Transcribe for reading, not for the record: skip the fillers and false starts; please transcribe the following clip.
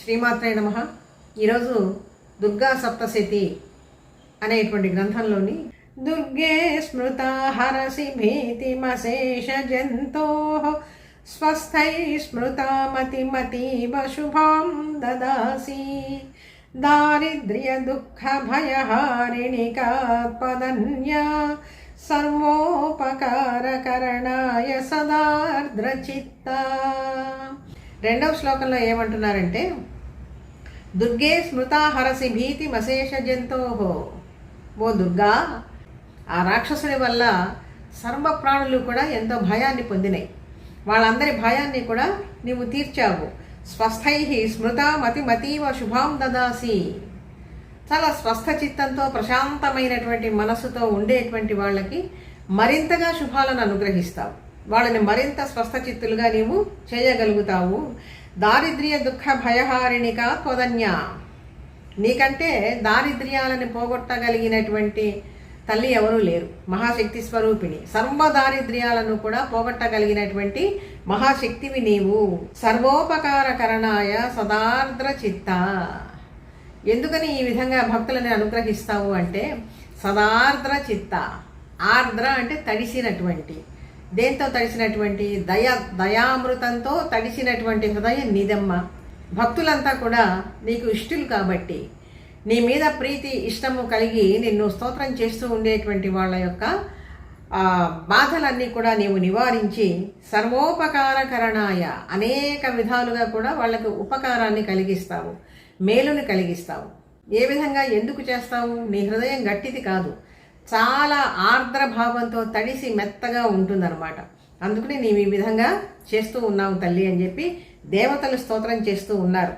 శ్రీమాత్రే నమః. ఈరోజు దుర్గా సప్తశతి అనేటువంటి గ్రంథంలోని దుర్గే స్మృత హరసి భీతిమశేష జంతో స్వస్థై స్మృత మతిమతీవ శుభాం దదాసి దారిద్ర్య దుఃఖ భయహారిణికాత్పదన్యా సర్వోపకారకరణాయ సదార్ద్రచిత్త. రెండవ శ్లోకంలో ఏమంటున్నారంటే, దుర్గే స్మృతా హరసి భీతి మశేష జంతోహో. ఓ దుర్గా, ఆ రాక్షసుని వల్ల సర్వ ప్రాణులు కూడా ఎంతో భయాన్ని పొందినాయి. వాళ్ళందరి భయాన్ని కూడా నీవు తీర్చావు. స్వస్థై స్మృత మతిమతీవ శుభాం దదాసి. చాలా స్వస్థ చిత్తంతో ప్రశాంతమైనటువంటి మనస్సుతో ఉండేటువంటి వాళ్ళకి మరింతగా శుభాలను అనుగ్రహిస్తావు. వాళ్ళని మరింత స్వస్థచిత్తులుగా నీవు చేయగలుగుతావు. దారిద్ర్య దుఃఖ భయహారిణిక త్వదన్య. నీకంటే దారిద్ర్యాలను పోగొట్టగలిగినటువంటి తల్లి ఎవరూ లేరు. మహాశక్తి స్వరూపిణి. సర్వ దారిద్ర్యాలను కూడా పోగొట్టగలిగినటువంటి మహాశక్తివి నీవు. సర్వోపకారకరణాయ సదార్ద్ర చిత్త. ఎందుకని ఈ విధంగా భక్తులని అనుగ్రహిస్తావు అంటే, సదార్ద్ర చిత్త. ఆర్ద్ర అంటే తడిసినటువంటి. దేంతో తడిసినటువంటి? దయామృతంతో తడిసినటువంటి హృదయం నీదమ్మ. భక్తులంతా కూడా నీకు ఇష్టలు కాబట్టి, నీ మీద ప్రీతి ఇష్టము కలిగి నిన్ను స్తోత్రం చేస్తూ ఉండేటువంటి వాళ్ళ యొక్క బాధలన్నీ కూడా నీవు నివారించి సర్వోపకారకరణాయ అనేక విధాలుగా కూడా వాళ్ళకు ఉపకారాన్ని కలిగిస్తావు, మేలుని కలిగిస్తావు. ఏ విధంగా ఎందుకు చేస్తావు? నీ హృదయం గట్టిది కాదు, చాలా ఆర్ద్ర భావంతో తడిసి మెత్తగా ఉంటుందన్నమాట. అందుకని నీవు ఈ విధంగా చేస్తూ ఉన్నావు తల్లి అని చెప్పి దేవతలు స్తోత్రం చేస్తూ ఉన్నారు.